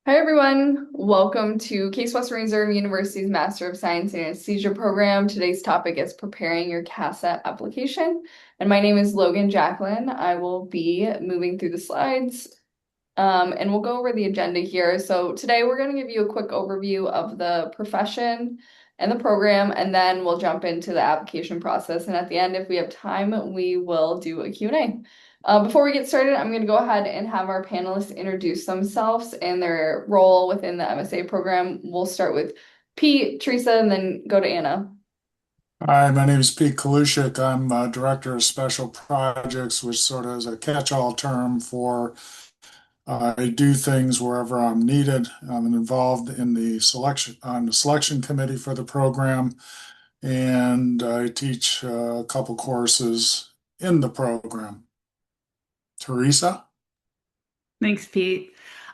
Hi everyone, welcome to Case Western Reserve University's Master of Science in Anesthesia program. Today's topic is preparing your CASAA application. And my name is Logan Jacqueline. I will be moving through the slides and we'll go over the agenda here. So today we're going to give you a quick overview of the profession and the program, and then we'll jump into the application process. And at the end, if we have time, we will do a Q&A. Before we get started, I'm going to go ahead and have our panelists introduce themselves and their role within the MSA program. We'll start with Pete, Teresa, and then go to Anna. Hi, my name is Pete Kalushik. I'm Director of Special Projects, which sort of is a catch-all term for I do things wherever I'm needed. I'm involved in the selection committee for the program, and I teach a couple courses in the program. Teresa? Thanks, Pete.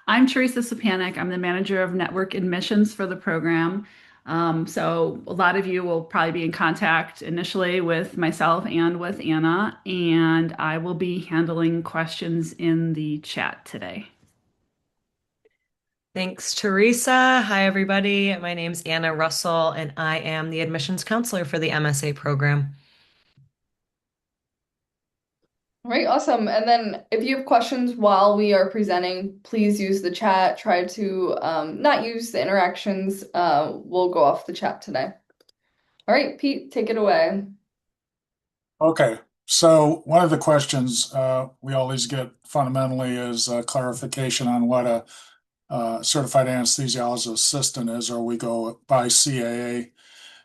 I'm Teresa Sapanic. I'm the manager of network admissions for the program. So a lot of you will probably be in contact initially with myself and with Anna, and I will be handling questions in the chat today. Thanks, Teresa. Hi, everybody. My name's Anna Russell, and I am the admissions counselor for the MSA program. All right, awesome. And then if you have questions while we are presenting, please use the chat. Try to not use the interactions. We'll go off the chat today. All right, Pete, take it away. Okay, so one of the questions we always get fundamentally is clarification on what a certified anesthesiologist assistant is, or we go by CAA.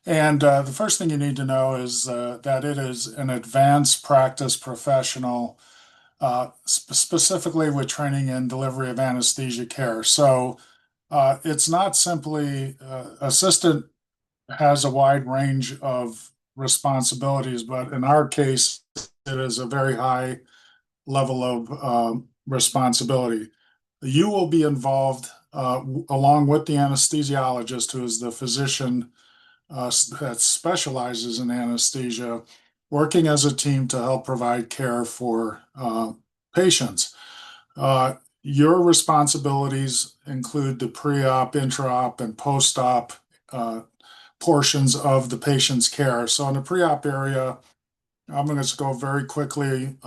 And the first thing you need to know is that it is an advanced practice professional, specifically with training in delivery of anesthesia care. So it's not simply assistant has a wide range of responsibilities, but in our case, it is a very high level of responsibility. You will be involved along with the anesthesiologist, who is the physician that specializes in anesthesia, working as a team to help provide care for patients. Your responsibilities include the pre-op, intra-op, and post-op portions of the patient's care. So in the pre-op area, I'm going to go very quickly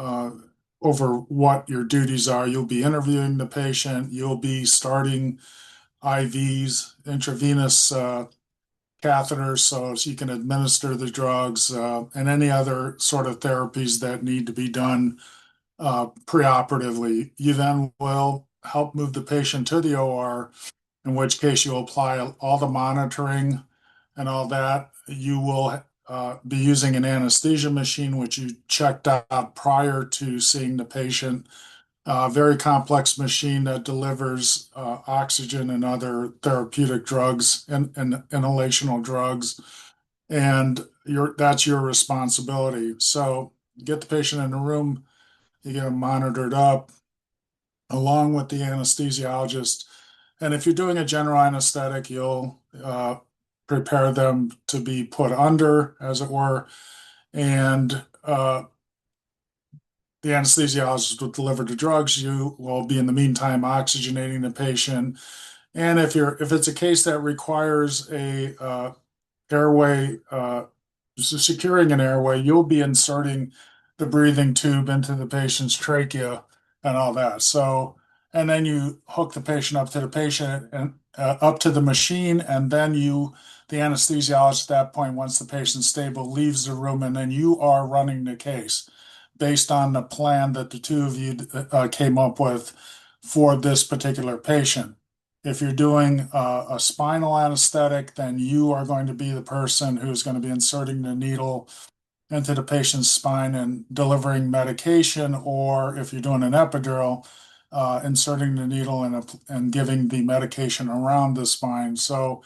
over what your duties are. You'll be interviewing the patient. You'll be starting IVs, intravenous catheters, so you can administer the drugs and any other sort of therapies that need to be done preoperatively. You then will help move the patient to the OR, in which case you'll apply all the monitoring and all that. You will be using an anesthesia machine, which you checked out prior to seeing the patient. A very complex machine that delivers oxygen and other therapeutic drugs and inhalational drugs. And that's your responsibility. So you get the patient in the room, you get them monitored up along with the anesthesiologist. And if you're doing a general anesthetic, you'll prepare them to be put under, as it were, and the anesthesiologist will deliver the drugs. You will be in the meantime oxygenating the patient. And if it's a case that requires a airway, securing an airway, you'll be inserting the breathing tube into the patient's trachea and all that. So, and then you hook the patient up to the patient and up to the machine, and then the anesthesiologist at that point, once the patient's stable, leaves the room, and then you are running the case based on the plan that the two of you came up with for this particular patient. If you're doing a spinal anesthetic, then you are going to be the person who's going to be inserting the needle into the patient's spine and delivering medication, or if you're doing an epidural, inserting the needle and giving the medication around the spine. So,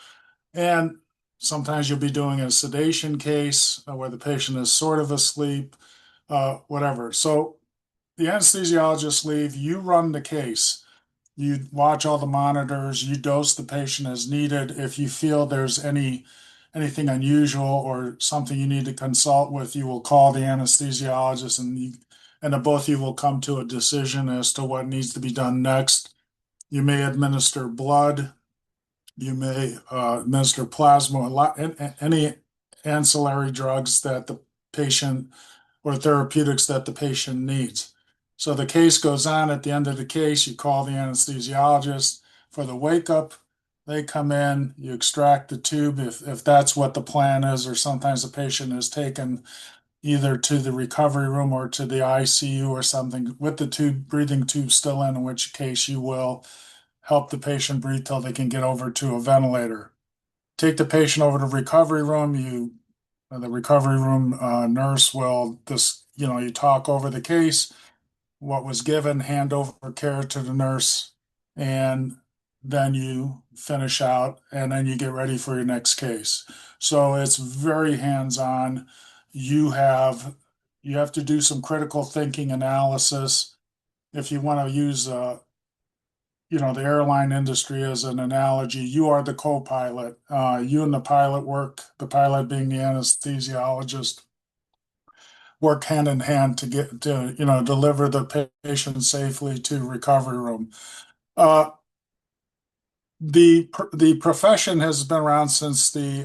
and sometimes you'll be doing a sedation case where the patient is sort of asleep, whatever. So the anesthesiologists leave, you run the case. You watch all the monitors, you dose the patient as needed. If you feel there's anything unusual or something you need to consult with, you will call the anesthesiologist, and the both of you will come to a decision as to what needs to be done next. You may administer blood. You may administer plasma, any ancillary drugs that the patient or therapeutics that the patient needs. So the case goes on. At the end of the case, you call the anesthesiologist for the wake up. They come in, you extract the tube if that's what the plan is, or sometimes the patient is taken either to the recovery room or to the ICU or something with the tube, breathing tube still in which case you will help the patient breathe till they can get over to a ventilator. Take the patient over to recovery room. The recovery room nurse will you talk over the case, what was given, hand over care to the nurse, and then you finish out and then you get ready for your next case. So it's very hands-on. You have you have to do some critical thinking analysis. If you want to use the airline industry as an analogy, you are the co-pilot. You and the pilot work, the pilot being the anesthesiologist, work hand in hand to deliver the patient safely to recovery room. Uh, the profession has been around since the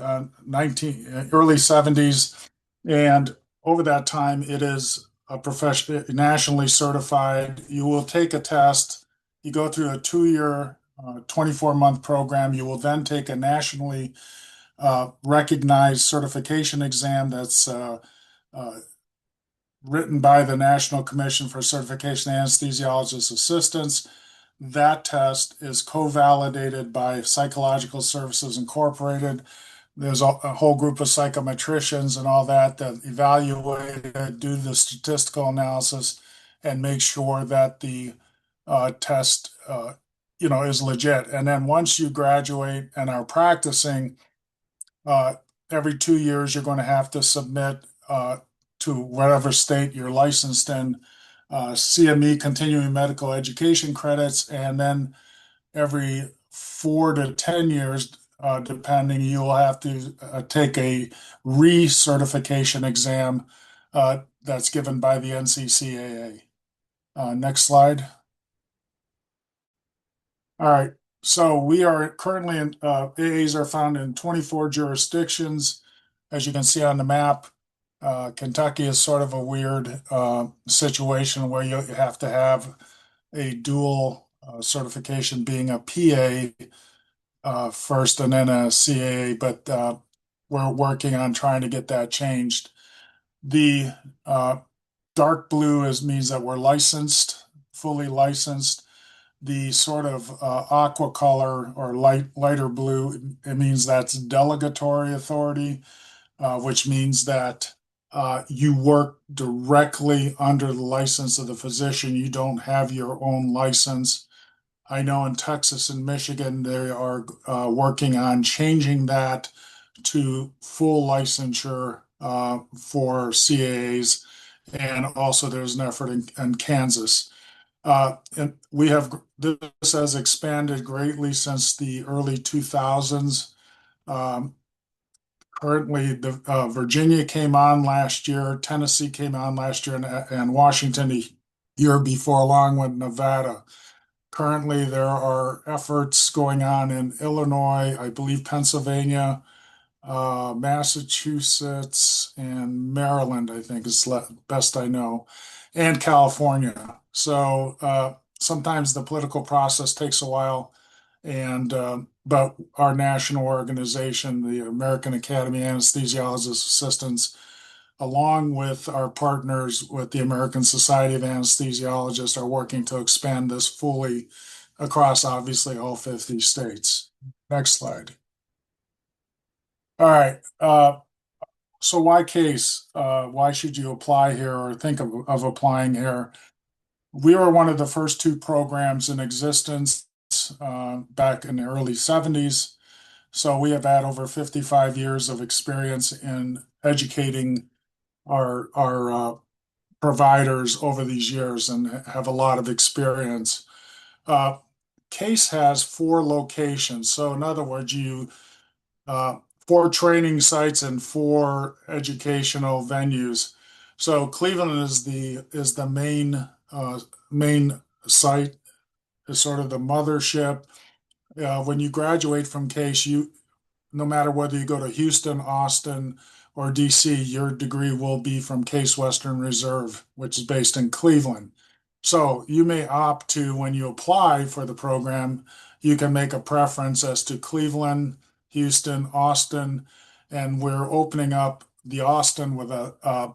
early 70s, and over that time, it is a profession nationally certified. You will take a test. You go through a 2-year, 24-month program. You will then take a nationally recognized certification exam that's uh, written by the National Commission for Certification of Anesthesiologist Assistants. That test is co-validated by Psychological Services Incorporated. There's a whole group of psychometricians and all that evaluate it, do the statistical analysis, and make sure that the test, is legit. And then once you graduate and are practicing, uh, every 2 years, you're going to have to submit to whatever state you're licensed in, CME, continuing medical education credits, and then every 4 to 10 years, depending, you will have to take a recertification exam that's given by the NCCAA. Next slide. All right. So we are currently in AAs are found in 24 jurisdictions. As you can see on the map, Kentucky is sort of a weird situation where you have to have a dual certification, being a PA first and then a CAA, but we're working on trying to get that changed. The dark blue means that we're licensed, fully licensed. The sort of aqua color or lighter blue, it means that's delegatory authority, which means that you work directly under the license of the physician. You don't have your own license. I know in Texas and Michigan, they are working on changing that to full licensure for CAAs. And also there's an effort in Kansas. And this has expanded greatly since the early 2000s. Currently, Virginia came on last year, Tennessee came on last year, and Washington the year before, along with Nevada. Currently, there are efforts going on in Illinois, I believe Pennsylvania, Massachusetts, and Maryland, I think is best I know, and California. So sometimes the political process takes a while, and but our national organization, the American Academy of Anesthesiologists Assistants, along with our partners with the American Society of Anesthesiologists, are working to expand this fully across obviously all 50 states. Next slide. All right. So why CASE? Why should you apply here or think of applying here? We were one of the first two programs in existence back in the early 70s. So we have had over 55 years of experience in educating our providers over these years and have a lot of experience. Uh, CASE has 4 locations. So in other words, uh, 4 training sites and 4 educational venues. So Cleveland is the main site. is sort of the mothership. When you graduate from Case, no matter whether you go to Houston, Austin, or DC, your degree will be from Case Western Reserve, which is based in Cleveland. So you may opt to, when you apply for the program, you can make a preference as to Cleveland, Houston, Austin, and we're opening up the Austin with a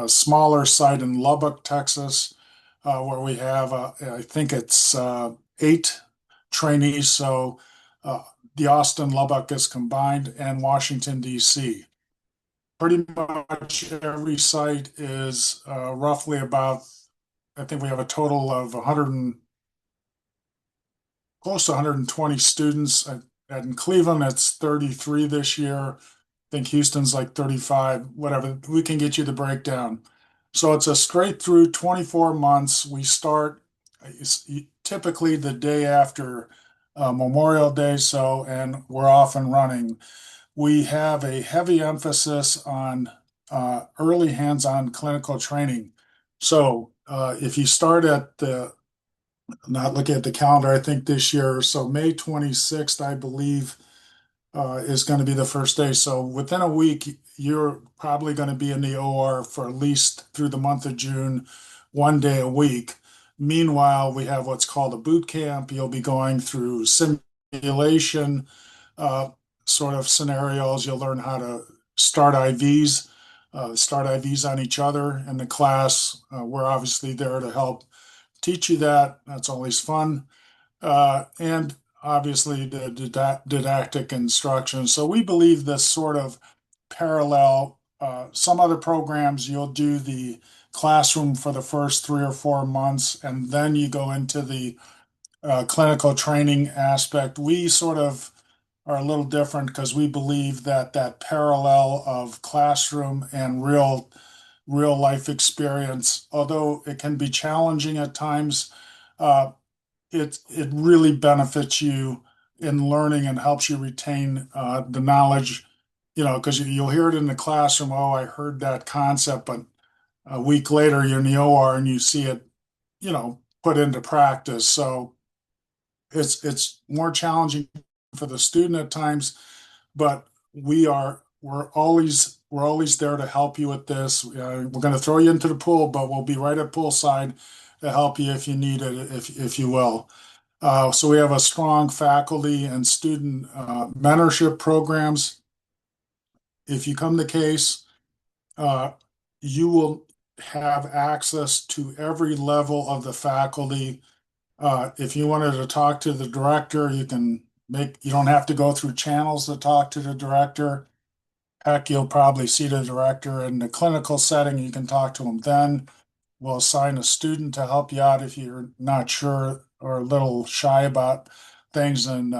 smaller site in Lubbock, Texas, where we have, I think it's 8 trainees. So uh, the Austin, Lubbock is combined, and Washington, D.C. Pretty much every site is roughly about, I think we have a total of 100 close to 120 students. In Cleveland, it's 33 this year. I think Houston's like 35, whatever. We can get you the breakdown. So it's a straight through 24 months. We start typically the day after Memorial Day, and we're off and running. We have a heavy emphasis on early hands-on clinical training. So if you start at not looking at the calendar, I think this year, so May 26th, I believe, is going to be the first day. So within a week, you're probably going to be in the OR for at least through the month of June, 1 day a week. Meanwhile, we have what's called a boot camp. You'll be going through simulation uh, sort of scenarios. You'll learn how to start IVs on each other in the class. We're obviously there to help teach you that. That's always fun. And obviously the didactic instruction. So we believe this sort of parallel. Some other programs, you'll do the classroom for the first 3 or 4 months, and then you go into the clinical training aspect. We sort of are a little different because we believe that that parallel of classroom and real life experience, although it can be challenging at times, uh, it really benefits you in learning and helps you retain the knowledge, because you'll hear it in the classroom. Oh, I heard that concept, but a week later you're in the OR and you see it, put into practice. So it's more challenging for the student at times, but we're always there to help you with this. We're going to throw you into the pool, but we'll be right at poolside to help you if you need it, if you will. So we have a strong faculty and student mentorship programs. If you come to Case, uh, you will have access to every level of the faculty. If you wanted to talk to the director, you don't have to go through channels to talk to the director. Heck, you'll probably see the director in the clinical setting. You can talk to him then. We'll assign a student to help you out if you're not sure or a little shy about things, and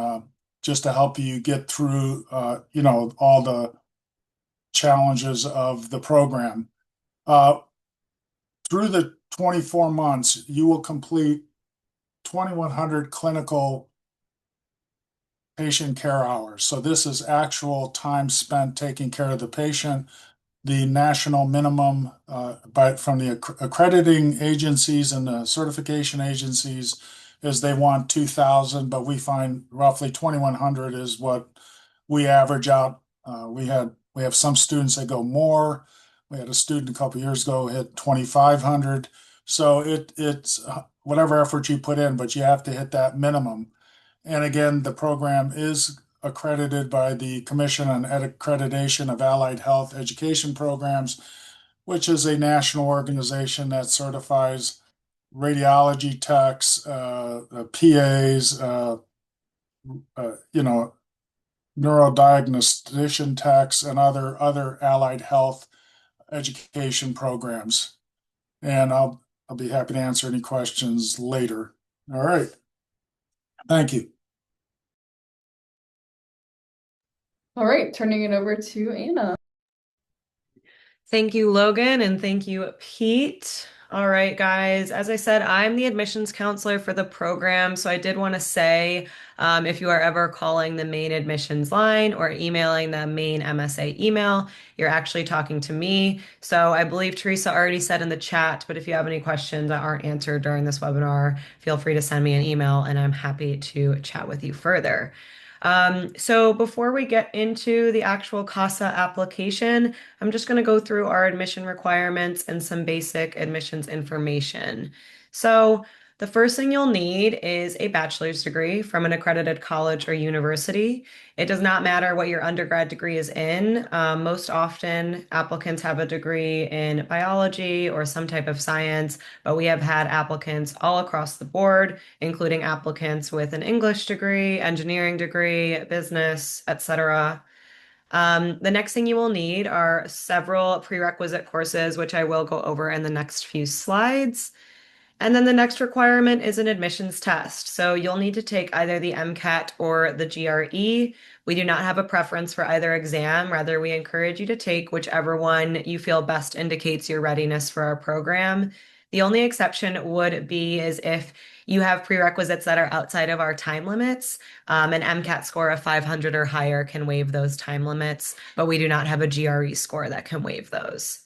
just to help you get through, all the challenges of the program. Uh, Through the 24 months, you will complete 2,100 clinical patient care hours. So this is actual time spent taking care of the patient. The national minimum from the accrediting agencies and the certification agencies is they want 2,000, but we find roughly 2,100 is what we average out. We have some students that go more. We had a student a couple years ago hit 2,500. So it's whatever effort you put in, but you have to hit that minimum. And again, the program is accredited by the Commission on Accreditation of Allied Health Education Programs, which is a national organization that certifies radiology techs, PAs, you know, neurodiagnostician techs, and other allied health education programs. And I'll be happy to answer any questions later. All right. Thank you. All right, turning it over to Anna. Thank you, Logan, and thank you, Pete. All right, guys. As I said, I'm the admissions counselor for the program. So I did want to say, if you are ever calling the main admissions line or emailing the main MSA email, you're actually talking to me. So I believe Teresa already said in the chat, but if you have any questions that aren't answered during this webinar, feel free to send me an email and I'm happy to chat with you further. So before we get into the actual CASAA application, I'm just going to go through our admission requirements and some basic admissions information. So the first thing you'll need is a bachelor's degree from an accredited college or university. It does not matter what your undergrad degree is in. Most often, applicants have a degree in biology or some type of science, but we have had applicants all across the board, including applicants with an English degree, engineering degree, business, etc. The next thing you will need are several prerequisite courses, which I will go over in the next few slides. And then the next requirement is an admissions test. So you'll need to take either the MCAT or the GRE. We do not have a preference for either exam. Rather, we encourage you to take whichever one you feel best indicates your readiness for our program. The only exception would be is if you have prerequisites that are outside of our time limits. An MCAT score of 500 or higher can waive those time limits, but we do not have a GRE score that can waive those.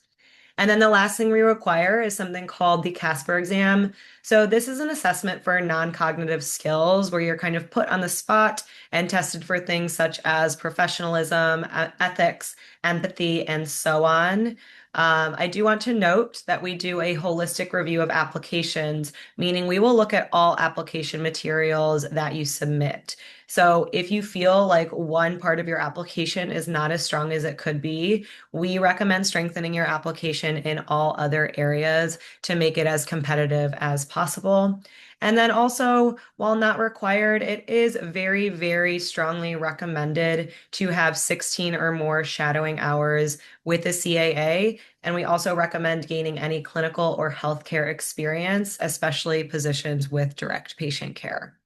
And then the last thing we require is something called the Casper exam. So this is an assessment for non-cognitive skills where you're kind of put on the spot and tested for things such as professionalism, ethics, empathy, and so on. I do want to note that we do a holistic review of applications, meaning we will look at all application materials that you submit. So if you feel like one part of your application is not as strong as it could be, we recommend strengthening your application in all other areas to make it as competitive as possible. And then also, while not required, it is very, very strongly recommended to have 16 or more shadowing hours with the CAA. And we also recommend gaining any clinical or healthcare experience, especially positions with direct patient care.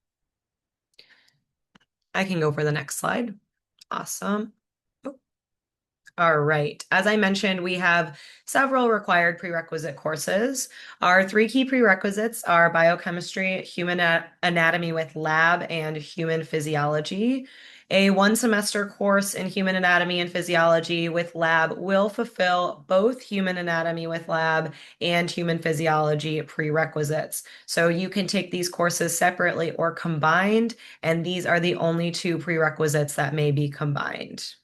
I can go for the next slide. Awesome. All right. As I mentioned, we have several required prerequisite courses. Our three key prerequisites are biochemistry, human anatomy with lab, and human physiology. A one-semester course in human anatomy and physiology with lab will fulfill both human anatomy with lab and human physiology prerequisites. So you can take these courses separately or combined, and these are the only two prerequisites that may be combined.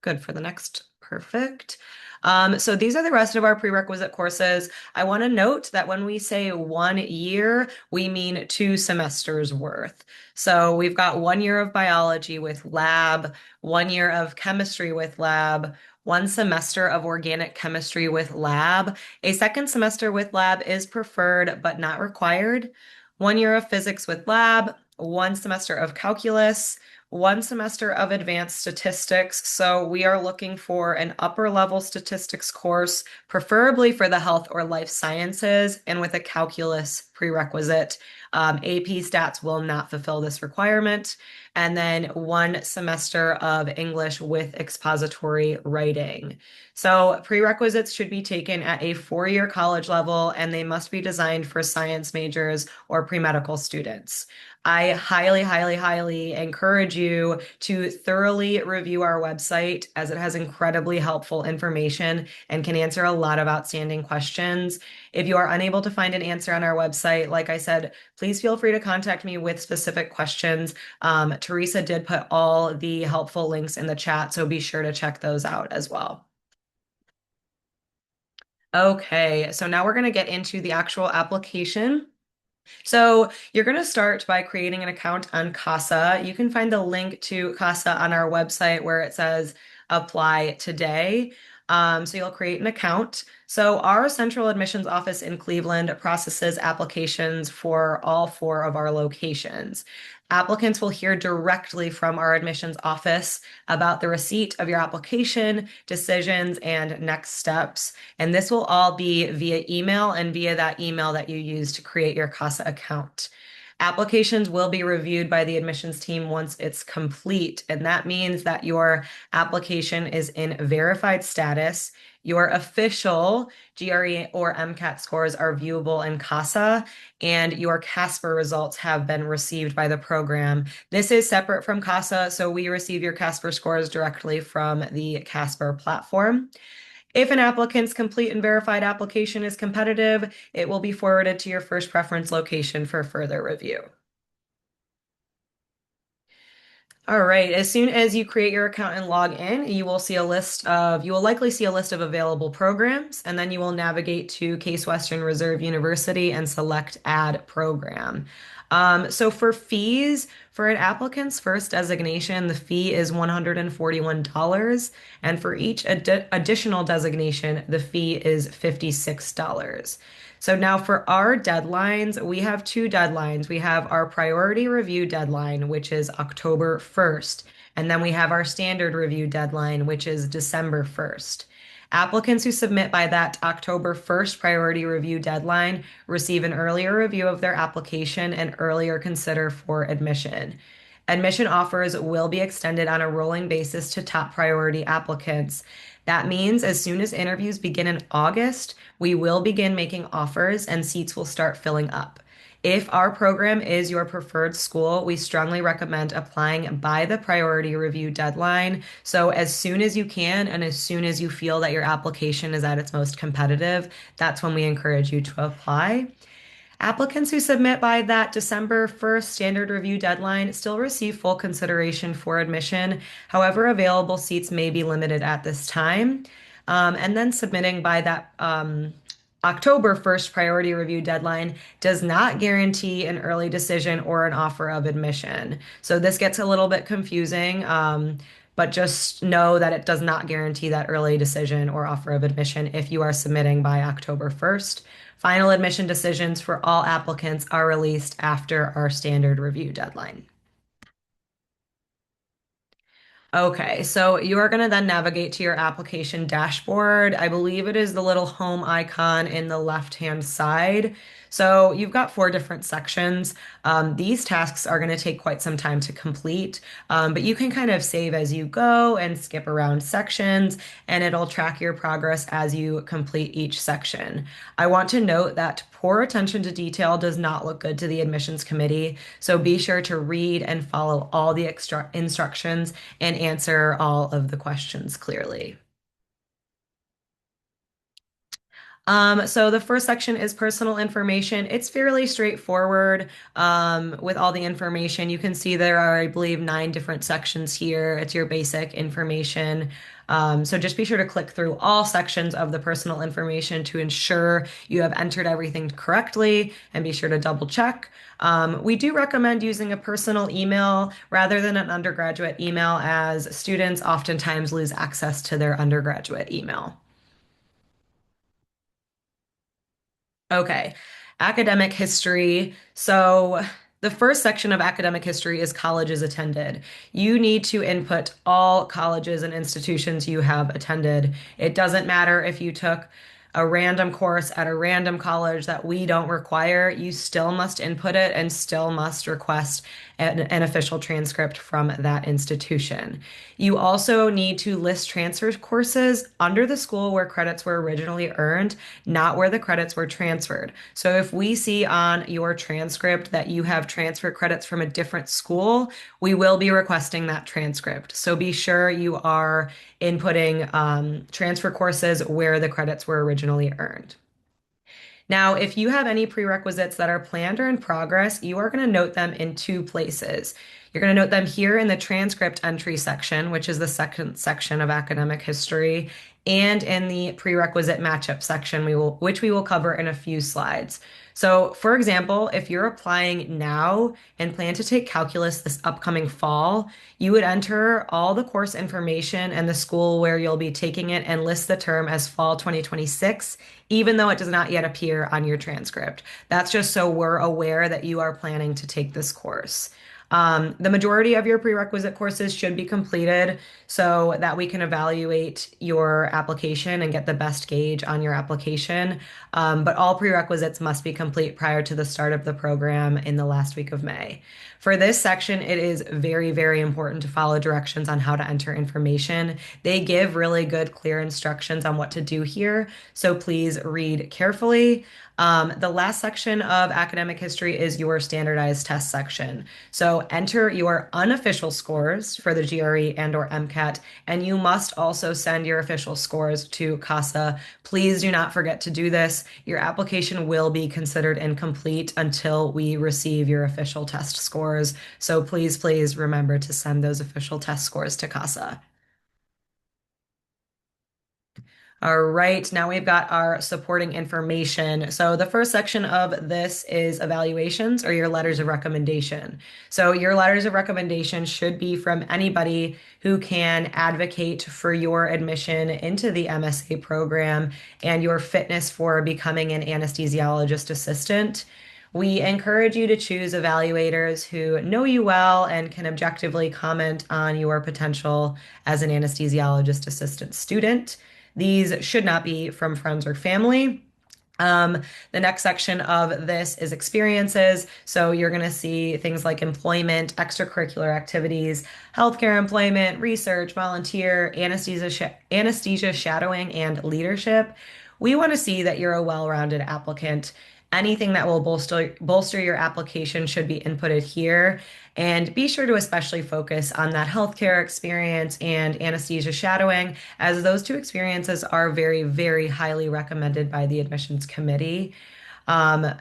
Good for the next. Perfect. So these are the rest of our prerequisite courses. I want to note that when we say 1 year, we mean 2 semesters worth. So we've got 1 year of biology with lab, 1 year of chemistry with lab, 1 semester of organic chemistry with lab. A second semester with lab is preferred but not required. 1 year of physics with lab, 1 semester of calculus, 1 semester of advanced statistics. So we are looking for an upper level statistics course, preferably for the health or life sciences and with a calculus prerequisite. AP stats will not fulfill this requirement. And then 1 semester of English with expository writing. So prerequisites should be taken at a 4-year college level, and they must be designed for science majors or pre-medical students. I highly, highly, highly encourage you to thoroughly review our website as it has incredibly helpful information and can answer a lot of outstanding questions. If you are unable to find an answer on our website, like I said, please feel free to contact me with specific questions. Teresa did put all the helpful links in the chat, so be sure to check those out as well. Okay, so now we're going to get into the actual application. So you're going to start by creating an account on CASAA. You can find the link to CASAA on our website where it says apply today. So you'll create an account. So our central admissions office in Cleveland processes applications for all 4 of our locations. Applicants will hear directly from our admissions office about the receipt of your application, decisions, and next steps. And this will all be via email and via that email that you use to create your CASAA account. Applications will be reviewed by the admissions team once it's complete, and that means that your application is in verified status. Your official GRE or MCAT scores are viewable in CASAA, and your CASPER results have been received by the program. This is separate from CASAA, so we receive your CASPER scores directly from the CASPER platform. If an applicant's complete and verified application is competitive, it will be forwarded to your first preference location for further review. All right, as soon as you create your account and log in, you will likely see a list of available programs, and then you will navigate to Case Western Reserve University and select Add Program. So for fees, for an applicant's first designation, the fee is $141, and for each additional designation, the fee is $56. So now for our deadlines, we have two deadlines. We have our priority review deadline, which is October 1st, and then we have our standard review deadline, which is December 1st. Applicants who submit by that October 1st priority review deadline receive an earlier review of their application and earlier consider for admission. Admission offers will be extended on a rolling basis to top priority applicants. That means as soon as interviews begin in August, we will begin making offers and seats will start filling up. If our program is your preferred school, we strongly recommend applying by the priority review deadline. So as soon as you can and as soon as you feel that your application is at its most competitive, that's when we encourage you to apply. Applicants who submit by that December 1st standard review deadline still receive full consideration for admission. However, available seats may be limited at this time. And then submitting by that October 1st priority review deadline does not guarantee an early decision or an offer of admission. So this gets a little bit confusing, but just know that it does not guarantee that early decision or offer of admission if you are submitting by October 1st. Final admission decisions for all applicants are released after our standard review deadline. Okay, so you are going to then navigate to your application dashboard. I believe it is the little home icon in the left-hand side. So you've got four different sections. These tasks are going to take quite some time to complete, but you can kind of save as you go and skip around sections, and it'll track your progress as you complete each section. I want to note that poor attention to detail does not look good to the admissions committee, so be sure to read and follow all the extra instructions and answer all of the questions clearly. So the first section is personal information. It's fairly straightforward with all the information. You can see there are, I believe, 9 different sections here. It's your basic information. So just be sure to click through all sections of the personal information to ensure you have entered everything correctly and be sure to double check. We do recommend using a personal email rather than an undergraduate email, as students oftentimes lose access to their undergraduate email. Okay, academic history. So the first section of academic history is colleges attended. You need to input all colleges and institutions you have attended. It doesn't matter if you took a random course at a random college that we don't require, you still must input it and still must request an official transcript from that institution. You also need to list transfer courses under the school where credits were originally earned, not where the credits were transferred. So if we see on your transcript that you have transfer credits from a different school, we will be requesting that transcript. So be sure you are inputting transfer courses where the credits were originally earned. Now, if you have any prerequisites that are planned or in progress, you are going to note them in 2 places. You're going to note them here in the transcript entry section, which is the second section of academic history, and in the prerequisite matchup section, which we will cover in a few slides. So, for example, if you're applying now and plan to take calculus this upcoming fall, you would enter all the course information and the school where you'll be taking it and list the term as fall 2026, even though it does not yet appear on your transcript. That's just so we're aware that you are planning to take this course. The majority of your prerequisite courses should be completed so that we can evaluate your application and get the best gauge on your application. But all prerequisites must be complete prior to the start of the program in the last week of May. For this section, it is very, very important to follow directions on how to enter information. They give really good, clear instructions on what to do here, so please read carefully. The last section of academic history is your standardized test section. So enter your unofficial scores for the GRE and or MCAT, and you must also send your official scores to CASAA. Please do not forget to do this. Your application will be considered incomplete until we receive your official test scores. So please, please remember to send those official test scores to CASAA. All right, now we've got our supporting information. So the first section of this is evaluations or your letters of recommendation. So your letters of recommendation should be from anybody who can advocate for your admission into the MSA program and your fitness for becoming an anesthesiologist assistant. We encourage you to choose evaluators who know you well and can objectively comment on your potential as an anesthesiologist assistant student. These should not be from friends or family. The next section of this is experiences. So you're going to see things like employment, extracurricular activities, healthcare employment, research, volunteer, anesthesia shadowing, and leadership. We want to see that you're a well-rounded applicant. Anything that will bolster your application should be inputted here. And be sure to especially focus on that healthcare experience and anesthesia shadowing, as those two experiences are very, very highly recommended by the admissions committee. Um,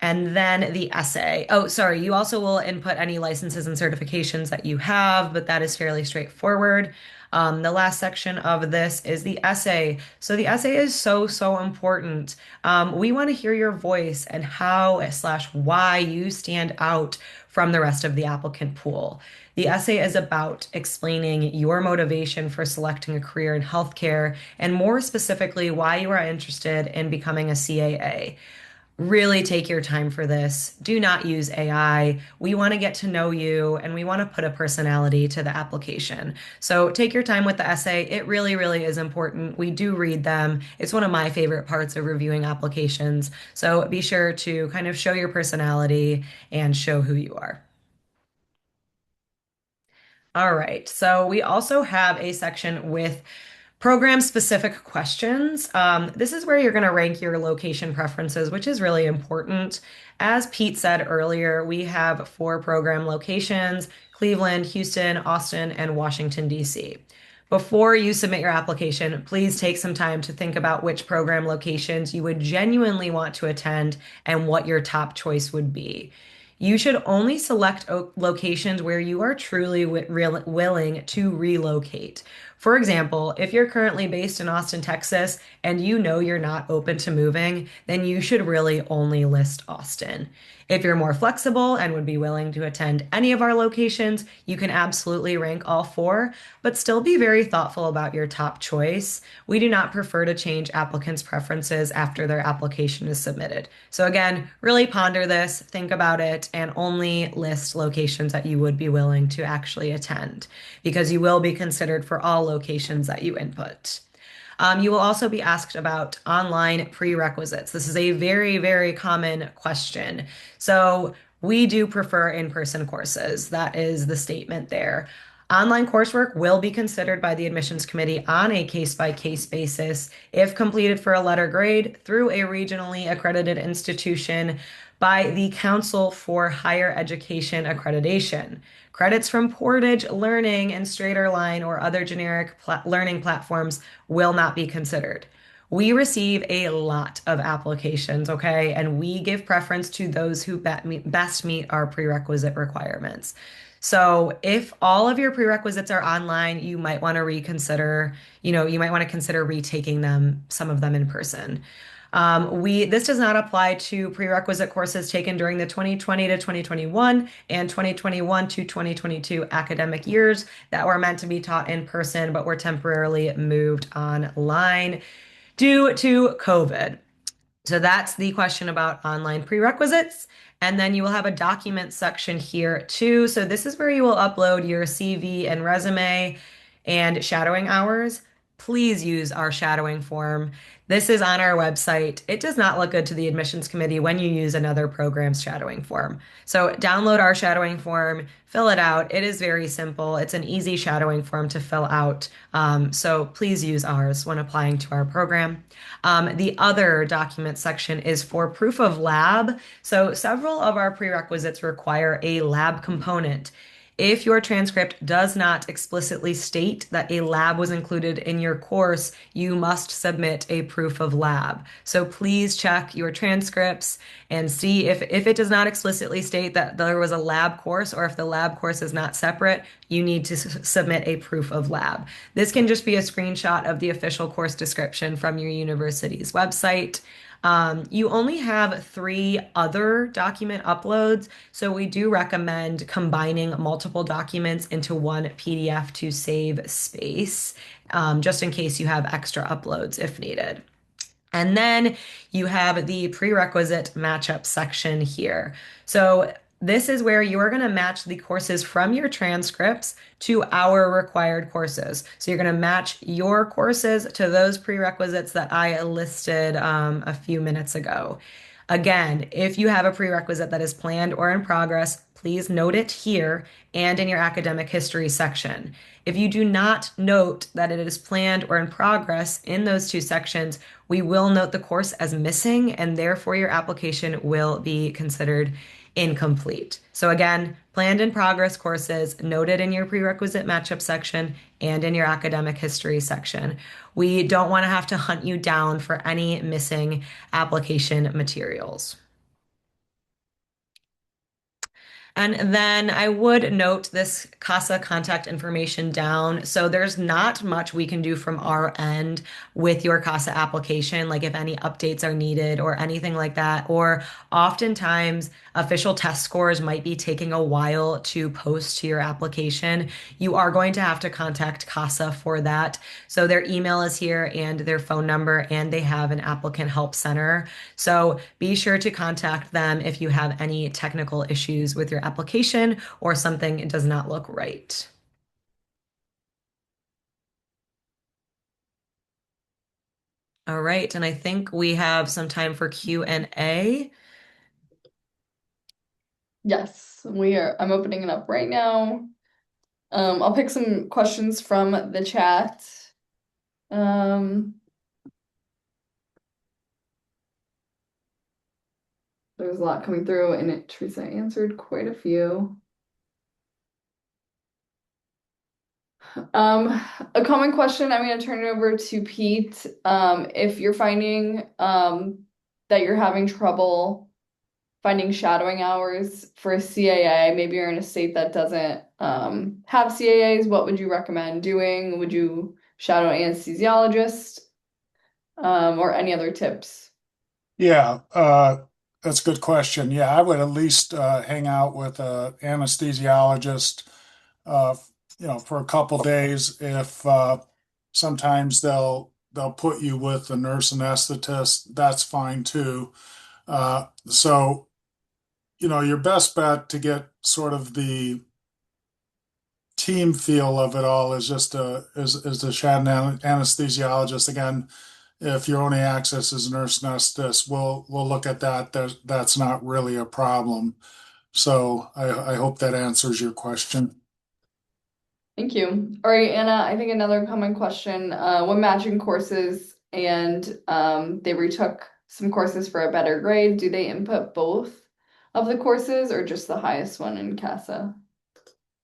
and then the essay. Oh, sorry, you also will input any licenses and certifications that you have, but that is fairly straightforward. The last section of this is the essay. So the essay is so, so important. We want to hear your voice and how slash why you stand out from the rest of the applicant pool. The essay is about explaining your motivation for selecting a career in healthcare and more specifically why you are interested in becoming a CAA. Really take your time for this. Do not use AI. We want to get to know you and we want to put a personality to the application. So take your time with the essay. It really, really is important. We do read them. It's one of my favorite parts of reviewing applications. So be sure to kind of show your personality and show who you are. All right. So we also have a section with program specific questions. This is where you're going to rank your location preferences, which is really important. As Pete said earlier, we have 4 program locations: Cleveland, Houston, Austin, and Washington, D.C. Before you submit your application, please take some time to think about which program locations you would genuinely want to attend and what your top choice would be. You should only select locations where you are truly willing to relocate. For example, if you're currently based in Austin, Texas, and you know you're not open to moving, then you should really only list Austin. If you're more flexible and would be willing to attend any of our locations, you can absolutely rank all 4, but still be very thoughtful about your top choice. We do not prefer to change applicants' preferences after their application is submitted. So again, really ponder this, think about it, and only list locations that you would be willing to actually attend, because you will be considered for all locations that you input. You will also be asked about online prerequisites. This is a very, very common question. So we do prefer in-person courses. That is the statement there. Online coursework will be considered by the admissions committee on a case-by-case basis if completed for a letter grade through a regionally accredited institution by the Council for Higher Education Accreditation. Credits from Portage Learning and Straighterline or other generic learning platforms will not be considered. We receive a lot of applications, okay? And we give preference to those who best meet our prerequisite requirements. So if all of your prerequisites are online, you might want to reconsider, you might want to consider retaking them, some of them in person. This does not apply to prerequisite courses taken during the 2020 to 2021 and 2021 to 2022 academic years that were meant to be taught in person but were temporarily moved online due to COVID. So that's the question about online prerequisites. And then you will have a document section here too. So this is where you will upload your CV and resume and shadowing hours. Please use our shadowing form. This is on our website. It does not look good to the admissions committee when you use another program's shadowing form. So download our shadowing form, fill it out. It is very simple. It's an easy shadowing form to fill out. So please use ours when applying to our program. The other document section is for proof of lab. So several of our prerequisites require a lab component. If your transcript does not explicitly state that a lab was included in your course, you must submit a proof of lab. So please check your transcripts and see if it does not explicitly state that there was a lab course, or if the lab course is not separate, you need to submit a proof of lab. This can just be a screenshot of the official course description from your university's website. You only have 3 other document uploads, so we do recommend combining multiple documents into one PDF to save space, just in case you have extra uploads if needed. And then you have the prerequisite matchup section here. So this is where you are going to match the courses from your transcripts to our required courses. So you're going to match your courses to those prerequisites that I listed a few minutes ago. Again, if you have a prerequisite that is planned or in progress, please note it here and in your academic history section. If you do not note that it is planned or in progress in those 2 sections, we will note the course as missing, and therefore your application will be considered incomplete. So again, planned in progress courses noted in your prerequisite matchup section and in your academic history section. We don't want to have to hunt you down for any missing application materials. And then I would note this CASAA contact information down. So there's not much we can do from our end with your CASAA application, like if any updates are needed or anything like that. Or oftentimes official test scores might be taking a while to post to your application. You are going to have to contact CASAA for that. So their email is here and their phone number, and they have an applicant help center. So be sure to contact them if you have any technical issues with your application or something does not look right. All right, and I think we have some time for Q&A. Yes, we are. I'm opening it up right now. I'll pick some questions from the chat. There's a lot coming through, and Teresa answered quite a few. A common question, I'm going to turn it over to Pete. If you're finding that you're having trouble finding shadowing hours for a CAA, maybe you're in a state that doesn't have CAAs, what would you recommend doing? Would you shadow an anesthesiologist or any other tips? Yeah, that's a good question. Yeah, I would at least hang out with an anesthesiologist, uh, for a couple days. If sometimes they'll put you with a nurse anesthetist, that's fine too. So, your best bet to get sort of the team feel of it all is just is the shadow anesthesiologist. Again, if your only access is nurse anesthetist, we'll look at that. That's not really a problem. So I hope that answers your question. Thank you. All right, Anna, I think another common question, when matching courses and they retook some courses for a better grade, do they input both of the courses or just the highest one in CASA?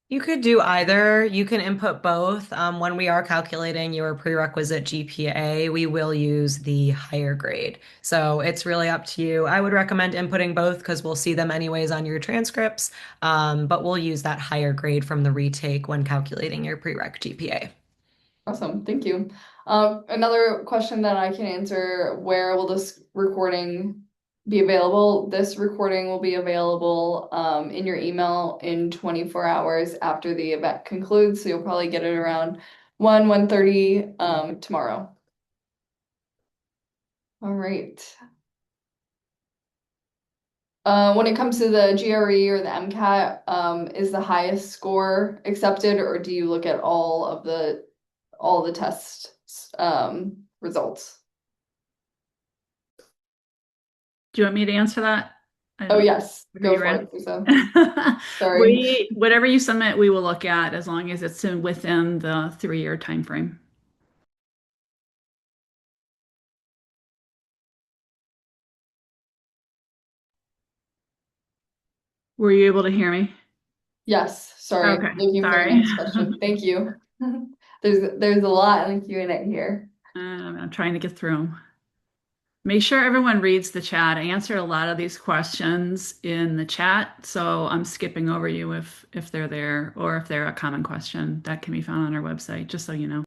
You could do either. You can input both. When we are calculating your prerequisite GPA, we will use the higher grade. So it's really up to you. I would recommend inputting both because we'll see them anyways on your transcripts, but we'll use that higher grade from the retake when calculating your prereq GPA. Awesome, thank you. Another question that I can answer, where will this recording be available? This recording will be available in your email in 24 hours after the event concludes, so you'll probably get it around 1:30 tomorrow. All right. When it comes to the GRE or the MCAT, is the highest score accepted, or do you look at all the test results? Do you want me to answer that? Oh yes, Whatever go you for ran. it, Lisa. Sorry. Whatever you submit, we will look at as long as it's within the 3-year time frame. Were you able to hear me? Yes, sorry. Okay, Looking for the sorry. next question. Thank you. There's a lot in the Q&A here. I'm trying to get through 'em. Make sure everyone reads the chat. I answered a lot of these questions in the chat, so I'm skipping over you if they're there or if they're a common question that can be found on our website, just so you know.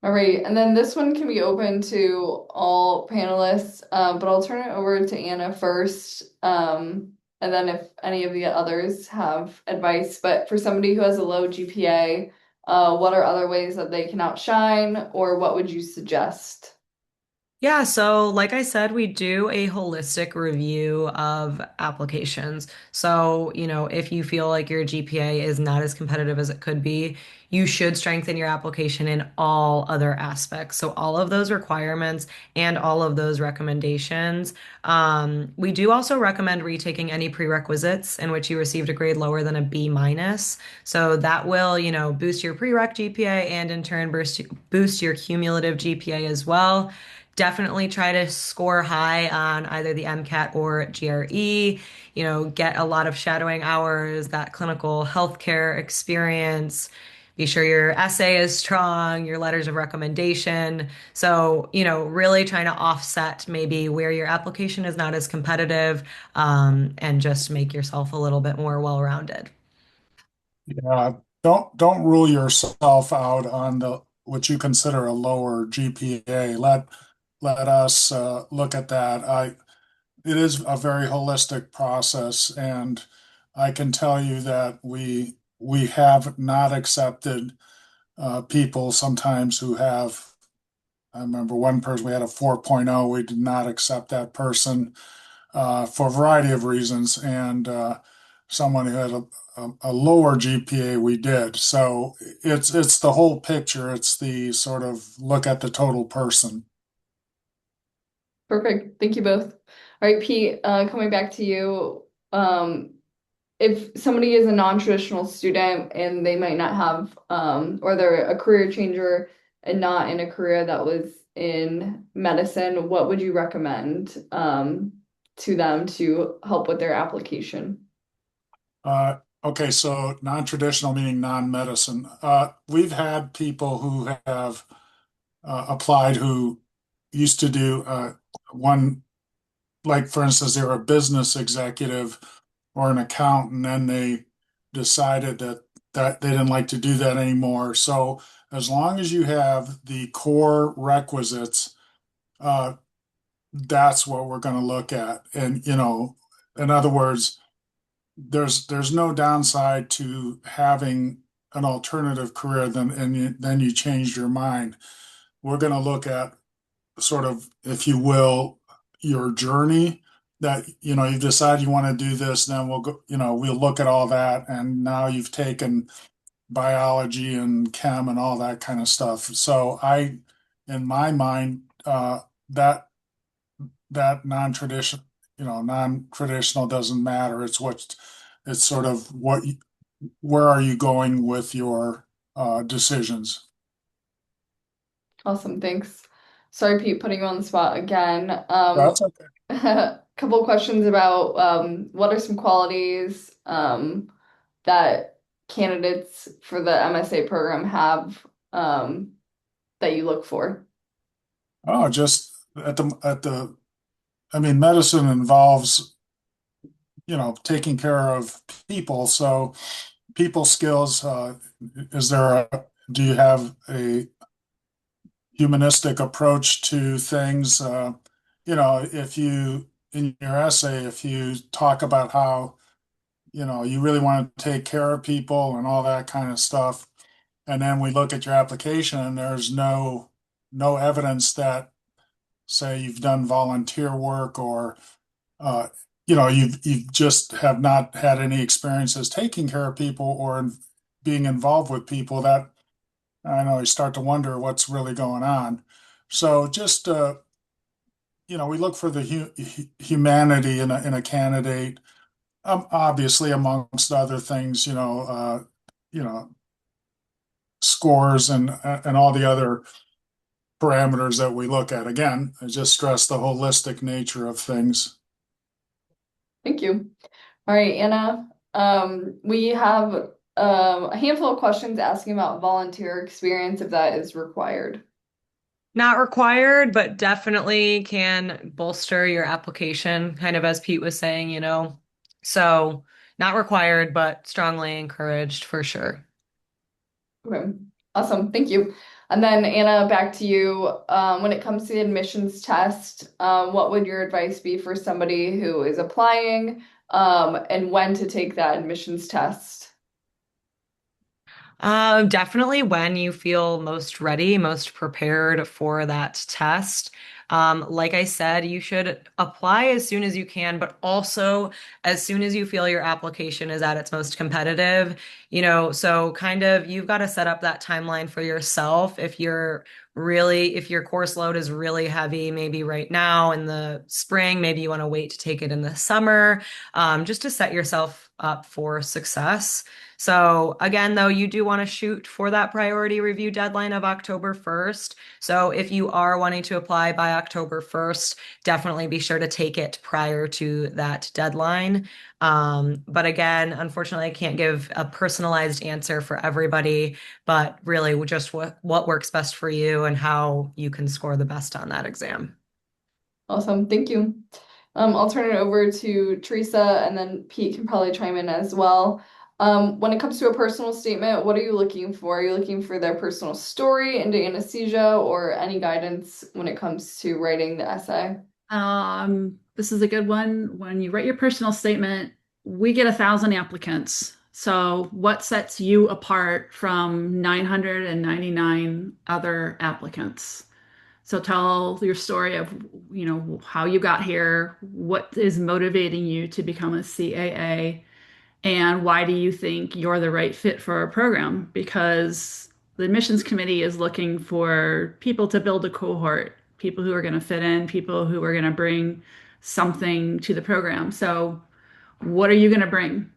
All right, and then this one can be open to all panelists, but I'll turn it over to Anna first, and then if any of the others have advice. But for somebody who has a low GPA, what are other ways that they can outshine, or what would you suggest? Yeah, so like I said, we do a holistic review of applications. So, if you feel like your GPA is not as competitive as it could be, you should strengthen your application in all other aspects. So, all of those requirements and all of those recommendations. We do also recommend retaking any prerequisites in which you received a grade lower than a B minus. So that will, boost your prereq GPA and in turn boost your cumulative GPA as well. Definitely try to score high on either the MCAT or GRE, get a lot of shadowing hours, that clinical healthcare experience. Be sure your essay is strong, your letters of recommendation. So, really trying to offset maybe where your application is not as competitive, and just make yourself a little bit more well-rounded. Yeah, don't rule yourself out on the what you consider a lower GPA. Let us look at that. It is a very holistic process, and I can tell you that we have not accepted people sometimes who have. I remember one person we had a 4.0. We did not accept that person for a variety of reasons, and someone who had a lower GPA we did. So it's the whole picture. It's the sort of look at the total person. Perfect. Thank you both. All right, Pete, coming back to you. If somebody is a non-traditional student and they might not have, or they're a career changer and not in a career that was in medicine, what would you recommend, to them to help with their application? Okay, so non-traditional meaning non-medicine. We've had people who have applied who used to do one, like for instance, they were a business executive or an accountant, and they decided that they didn't like to do that anymore. So as long as you have the core requisites, uh, that's what we're going to look at. And in other words, there's no downside to having an alternative career then you changed your mind. We're going to look at sort of, if you will, your journey that you decide you want to do this, then we'll go, we'll look at all that, and now you've taken biology and chem and all that kind of stuff. So in my mind, that non-traditional doesn't matter. It's sort of where are you going with your decisions. Awesome, thanks. Sorry, Pete, putting you on the spot again. That's okay. A couple questions about what are some qualities that candidates for the MSA program have, that you look for? Oh, just I mean, medicine involves, taking care of people. So people skills, do you have a humanistic approach to things? If in your essay, if you talk about how, you really want to take care of people and all that kind of stuff, and then we look at your application and there's no evidence that, say, you've done volunteer work or you just have not had any experiences taking care of people or being involved with people, that I know you start to wonder what's really going on. So just we look for the humanity in a candidate, obviously amongst other things, you know, scores and all the other parameters that we look at. Again, I just stress the holistic nature of things. Thank you. All right, Anna. We have a handful of questions asking about volunteer experience if that is required. Not required, but definitely can bolster your application, kind of as Pete was saying, you know. So, not required, but strongly encouraged for sure. Okay, awesome. Thank you. And then Anna, back to you. When it comes to the admissions test, what would your advice be for somebody who is applying, and when to take that admissions test? Definitely when you feel most ready, most prepared for that test. Like I said, you should apply as soon as you can, but also as soon as you feel your application is at its most competitive. So kind of you've got to set up that timeline for yourself. If your course load is really heavy, maybe right now in the spring, maybe you want to wait to take it in the summer, just to set yourself up for success. So again, though, you do want to shoot for that priority review deadline of October 1st. So if you are wanting to apply by October 1st, definitely be sure to take it prior to that deadline. But again, unfortunately, I can't give a personalized answer for everybody, but really just what works best for you and how you can score the best on that exam. Awesome. Thank you. I'll turn it over to Teresa and then Pete can probably chime in as well. When it comes to a personal statement, what are you looking for? Are you looking for their personal story into anesthesia or any guidance when it comes to writing the essay? This is a good one. When you write your personal statement, we get 1,000 applicants. So, what sets you apart from 999 other applicants? So, tell your story of, how you got here, what is motivating you to become a CAA, and why do you think you're the right fit for our program? Because the admissions committee is looking for people to build a cohort, people who are going to fit in, people who are going to bring something to the program. So, what are you going to bring?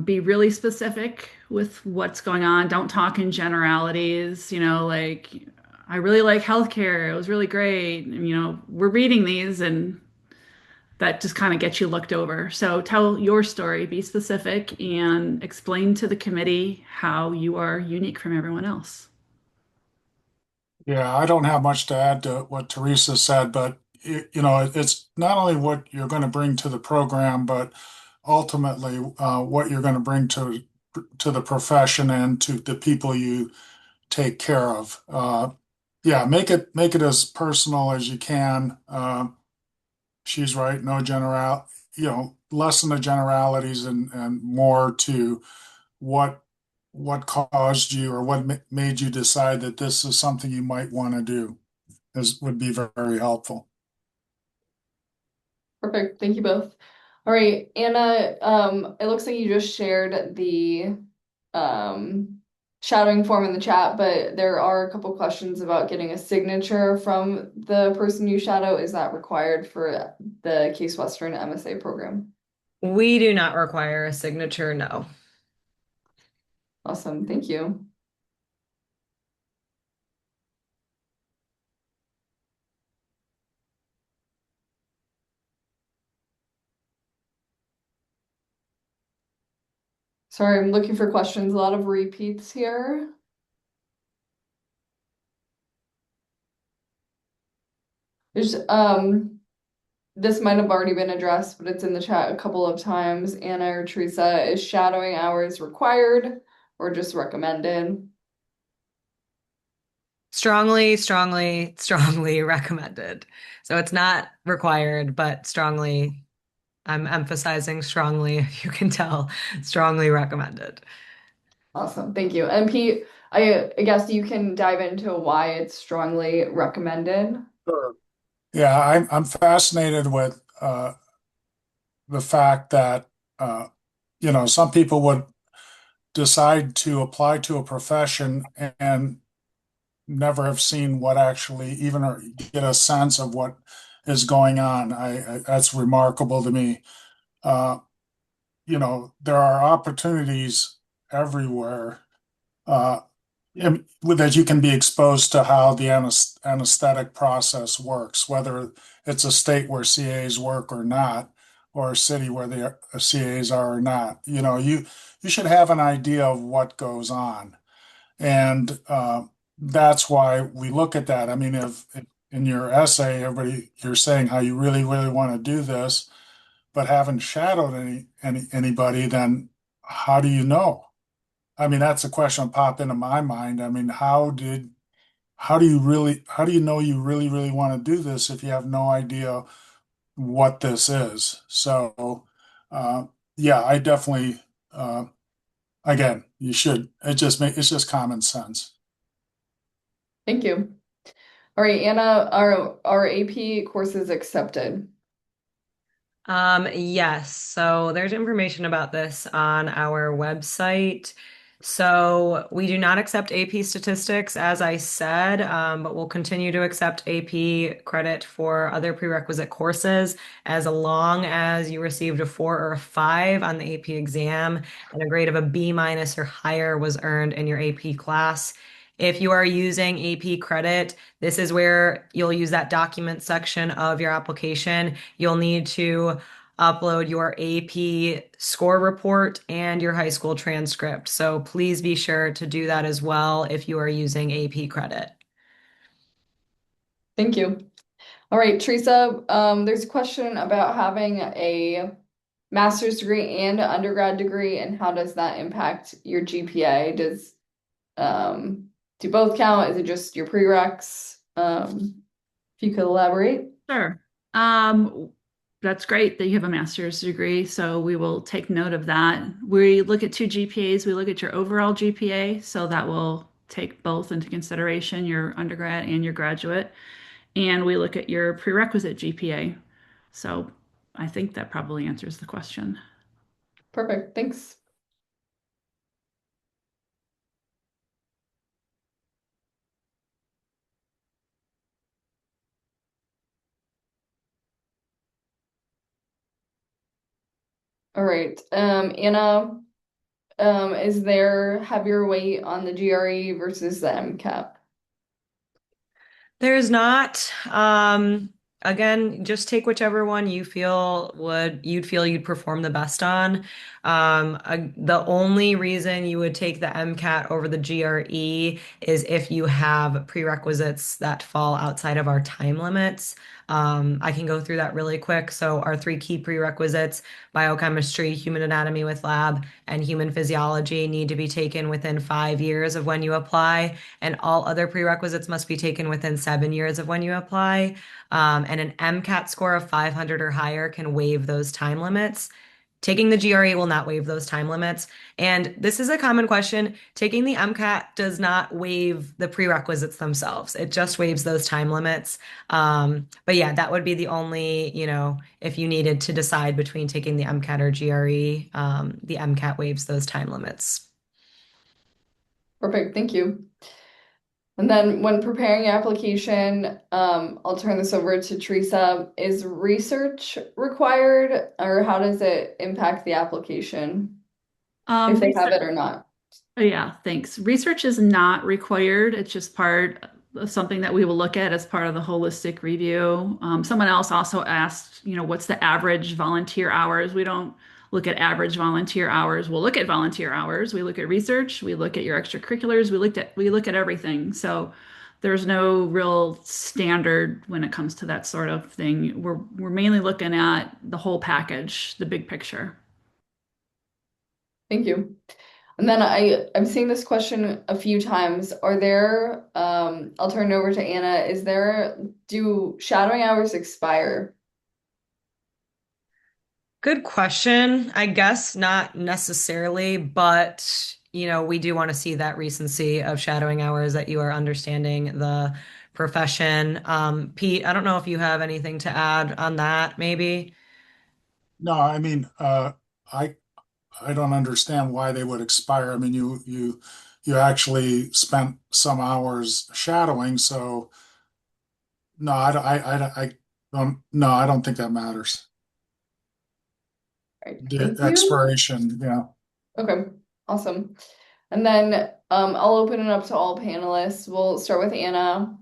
Be really specific with what's going on. Don't talk in generalities, like, I really like healthcare. It was really great. And, we're reading these and that just kind of gets you looked over. So tell your story, be specific, and explain to the committee how you are unique from everyone else. Yeah, I don't have much to add to what Teresa said, but it's not only what you're going to bring to the program, but ultimately what you're going to bring to the profession and to the people you take care of. Yeah, make it as personal as you can. She's right, no general, less than the generalities and more to what what caused you or what made you decide that this is something you might want to do is would be very helpful. Perfect. Thank you both. All right, Anna, it looks like you just shared the um, shadowing form in the chat, but there are a couple questions about getting a signature from the person you shadow. Is that required for the Case Western MSA program? We do not require a signature, no. Awesome. Thank you. Sorry, I'm looking for questions. A lot of repeats here. There's this might have already been addressed, but it's in the chat a couple of times. Anna or Teresa, is shadowing hours required or just recommended? Strongly, strongly, strongly recommended. So it's not required, but strongly, I'm emphasizing strongly, if you can tell, strongly recommended. Awesome. Thank you. And Pete, I guess you can dive into why it's strongly recommended. Sure. Yeah, I'm fascinated with the fact that, uh, some people would decide to apply to a profession and never have seen what actually even or get a sense of what is going on. That's remarkable to me. Uh, there are opportunities everywhere, uh, that you can be exposed to how the anesthetic process works, whether it's a state where CAs work or not, or a city where the CAs are or not. You should have an idea of what goes on, and that's why we look at that. I mean, if in your essay, you're saying how you really, really want to do this, but haven't shadowed anybody, then how do you know? I mean, that's a question that popped into my mind. I mean, how do you know you really, really want to do this if you have no idea what this is? So, uh, yeah, I definitely, again, you should, it's just common sense. Thank you. All right, Anna, are AP courses accepted? Yes, so there's information about this on our website. So we do not accept AP statistics, as I said, but we'll continue to accept AP credit for other prerequisite courses as long as you received a 4 or a 5 on the AP exam and a grade of a B minus or higher was earned in your AP class. If you are using AP credit, this is where you'll use that document section of your application. You'll need to upload your AP score report and your high school transcript. So please be sure to do that as well if you are using AP credit. Thank you. All right, Teresa, there's a question about having a master's degree and an undergrad degree, and how does that impact your GPA? Do both count? Is it just your prereqs? If you could elaborate. Sure. Um, that's great that you have a master's degree, so we will take note of that. We look at two GPAs. We look at your overall GPA, so that will take both into consideration, your undergrad and your graduate. And we look at your prerequisite GPA. So I think that probably answers the question. Perfect, thanks. All right, Anna, is there heavier weight on the GRE versus the MCAT? There's not. Again, just take whichever one you feel you'd perform the best on. The only reason you would take the MCAT over the GRE is if you have prerequisites that fall outside of our time limits. I can go through that really quick. So our three key prerequisites, biochemistry, human anatomy with lab, and human physiology need to be taken within 5 years of when you apply, and all other prerequisites must be taken within 7 years of when you apply. And an MCAT score of 500 or higher can waive those time limits. Taking the GRE will not waive those time limits. And this is a common question. Taking the MCAT does not waive the prerequisites themselves. It just waives those time limits. But yeah, that would be the only, if you needed to decide between taking the MCAT or GRE, the MCAT waives those time limits. Perfect, thank you. And then when preparing your application, I'll turn this over to Teresa. Is research required, or how does it impact the application, if they have Research, it or not? oh, yeah, thanks. Research is not required. It's just part of something that we will look at as part of the holistic review. Someone else also asked, what's the average volunteer hours? We don't look at average volunteer hours. We'll look at volunteer hours. We look at research. We look at your extracurriculars. We look at everything. So there's no real standard when it comes to that sort of thing. We're mainly looking at the whole package, the big picture. Thank you. And then I'm seeing this question a few times. I'll turn it over to Anna. Do shadowing hours expire? Good question. I guess not necessarily, but we do want to see that recency of shadowing hours that you are understanding the profession. Pete, I don't know if you have anything to add on that, maybe. No, I mean, I I don't understand why they would expire. I mean, you actually spent some hours shadowing, so no, I don't. No, I don't think that matters. All right, The thank you. expiration, yeah. Okay, awesome. And then I'll open it up to all panelists. We'll start with Anna.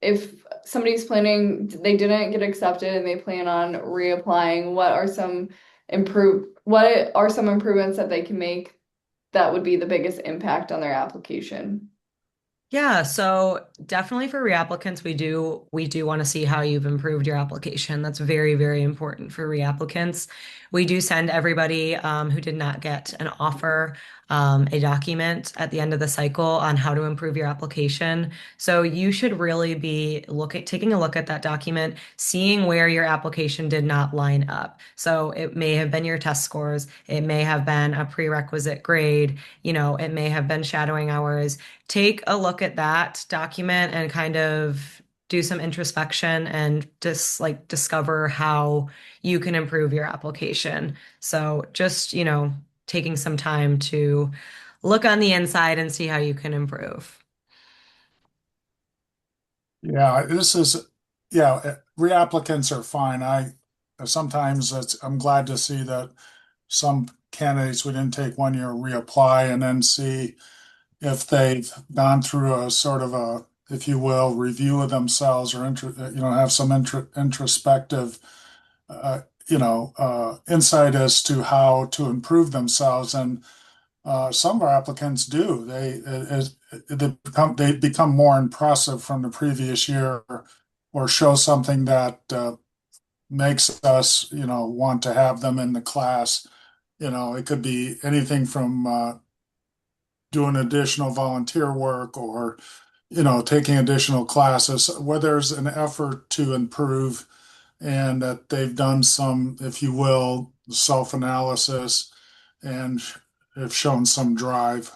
If somebody's planning, they didn't get accepted and they plan on reapplying, what are some improvements that they can make that would be the biggest impact on their application? Yeah, so definitely for reapplicants, we do want to see how you've improved your application. That's very, very important for reapplicants. We do send everybody who did not get an offer a document at the end of the cycle on how to improve your application. So you should really be taking a look at that document, seeing where your application did not line up. So it may have been your test scores, it may have been a prerequisite grade, it may have been shadowing hours. Take a look at that document and kind of do some introspection and just like discover how you can improve your application. So just, taking some time to look on the inside and see how you can improve. Yeah, reapplicants are fine. I'm glad to see that some candidates we didn't take 1 year reapply and then see if they've gone through a sort of a, if you will, review of themselves or have some introspective, insight as to how to improve themselves. And some of our applicants do. They become more impressive from the previous year, or show something that makes us, want to have them in the class. It could be anything from doing additional volunteer work or, taking additional classes where there's an effort to improve and that they've done some, if you will, self-analysis and have shown some drive.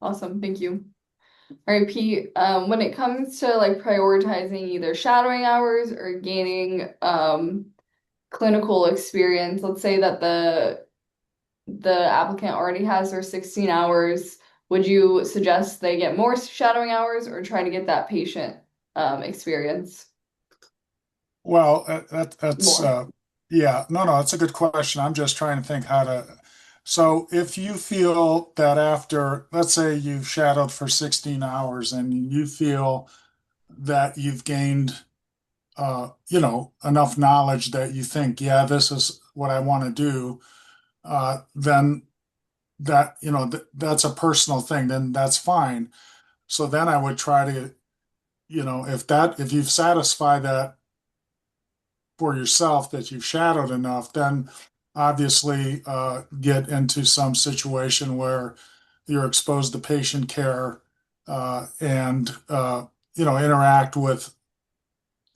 Awesome, thank you. All right, Pete, when it comes to like prioritizing either shadowing hours or gaining clinical experience, let's say that the applicant already has their 16 hours, would you suggest they get more shadowing hours or try to get that patient experience Well, that's more? yeah, no, that's a good question. I'm just trying to think how to. So if you feel that after, let's say you've shadowed for 16 hours and you feel that you've gained, enough knowledge that you think, yeah, this is what I want to do, then that's a personal thing, then that's fine. So then I would try to, if you've satisfied that for yourself that you've shadowed enough, then obviously get into some situation where you're exposed to patient care and interact with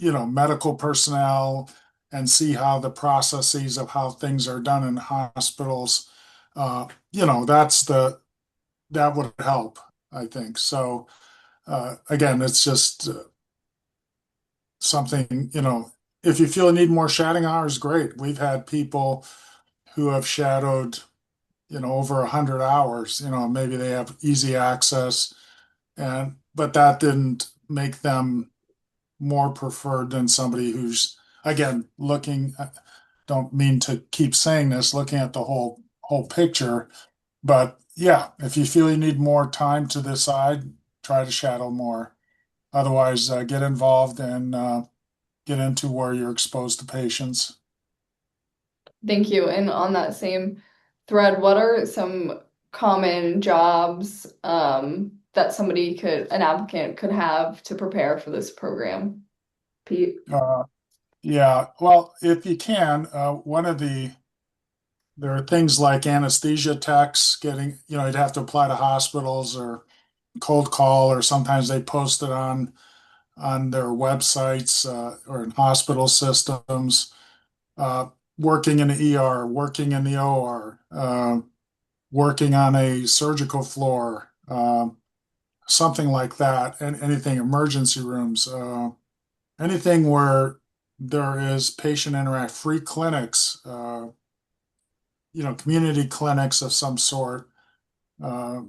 medical personnel and see how the processes of how things are done in hospitals. That would help, I think. So again, it's just something, if you feel you need more shadowing hours, great. We've had people who have shadowed, over 100 hours, maybe they have easy access but that didn't make them more preferred than somebody who's, again, don't mean to keep saying this, looking at the whole picture. But yeah, if you feel you need more time to decide, try to shadow more. Otherwise, get involved and get into where you're exposed to patients. Thank you. And on that same thread, what are some common jobs that an applicant could have to prepare for this program? Pete? Uh, yeah, well, if you can, there are things like anesthesia techs you'd have to apply to hospitals or cold call, or sometimes they post it on their websites or in hospital systems. Uh, Working in the ER, working in the OR, working on a surgical floor, something like that, and anything emergency rooms, anything where there is patient interact free clinics, community clinics of some sort. Uh,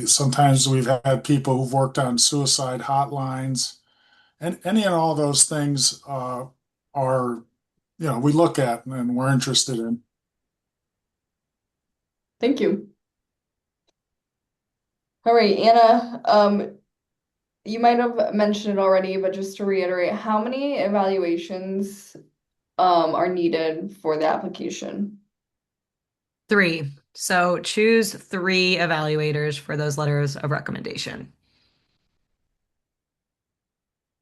Sometimes we've had people who've worked on suicide hotlines, and any and all those things are, we look at and we're interested in. Thank you. All right, Anna, you might have mentioned it already, but just to reiterate, how many evaluations are needed for the application? 3. So choose 3 evaluators for those letters of recommendation.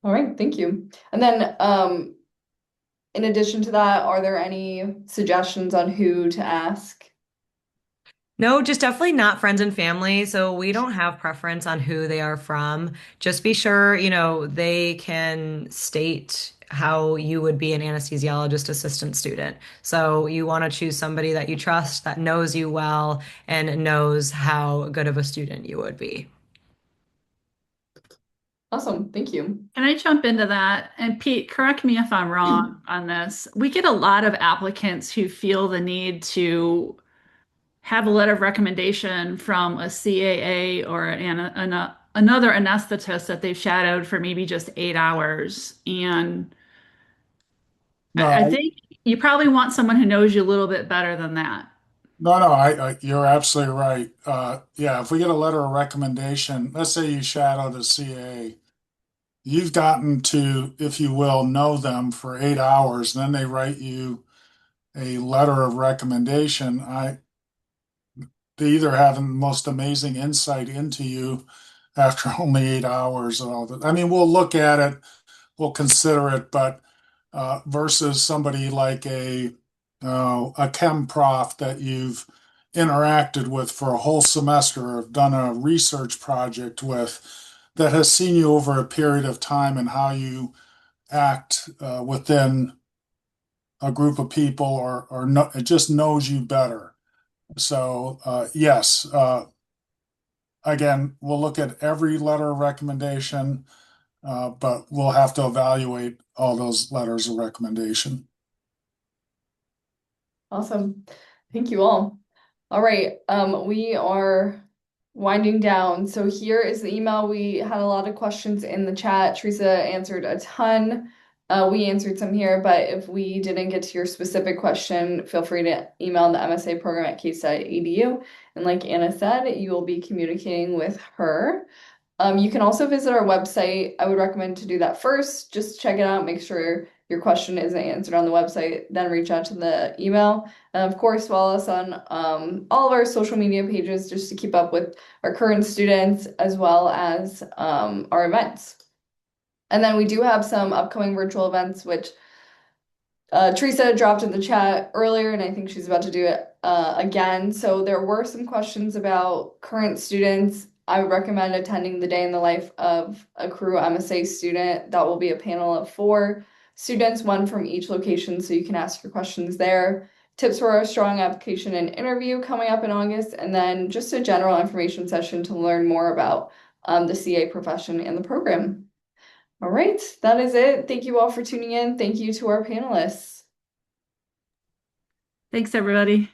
All right, thank you. And then in addition to that, are there any suggestions on who to ask? No, just definitely not friends and family. So we don't have preference on who they are from. Just be sure, they can state how you would be an anesthesiologist assistant student. So you want to choose somebody that you trust, that knows you well, and knows how good of a student you would be. Awesome, thank you. Can I jump into that? And Pete, correct me if I'm wrong on this. We get a lot of applicants who feel the need to have a letter of recommendation from a CAA or another anesthetist that they've shadowed for maybe just 8 hours. And I No, think you probably want someone who knows you a little bit better than that. no, you're absolutely right. Yeah, if we get a letter of recommendation, let's say you shadowed a CA, you've gotten to, if you will, know them for 8 hours, then they write you a letter of recommendation. They either have the most amazing insight into you after only 8 hours and all that. I mean, we'll look at it, we'll consider it, but versus somebody like a chem prof that you've interacted with for a whole semester or done a research project with that has seen you over a period of time and how you act within a group of people or no, it just knows you better. So yes, again, we'll look at every letter of recommendation, but we'll have to evaluate all those letters of recommendation. Awesome. Thank you all. All right, we are winding down. So here is the email. We had a lot of questions in the chat. Teresa answered a ton. We answered some here, but if we didn't get to your specific question, feel free to email the MSA program at CASAA.edu. And like Anna said, you will be communicating with her. You can also visit our website. I would recommend to do that first. Just check it out, make sure your question isn't answered on the website, then reach out to the email. And of course, follow us on all of our social media pages just to keep up with our current students as well as our events. And then we do have some upcoming virtual events, which Teresa dropped in the chat earlier, and I think she's about to do it again. So there were some questions about current students. I would recommend attending the day in the life of a crew MSA student. That will be a panel of 4 students, one from each location, so you can ask your questions there. Tips for a strong application and interview coming up in August, and then just a general information session to learn more about the CA profession and the program. All right, that is it. Thank you all for tuning in. Thank you to our panelists. Thanks, everybody.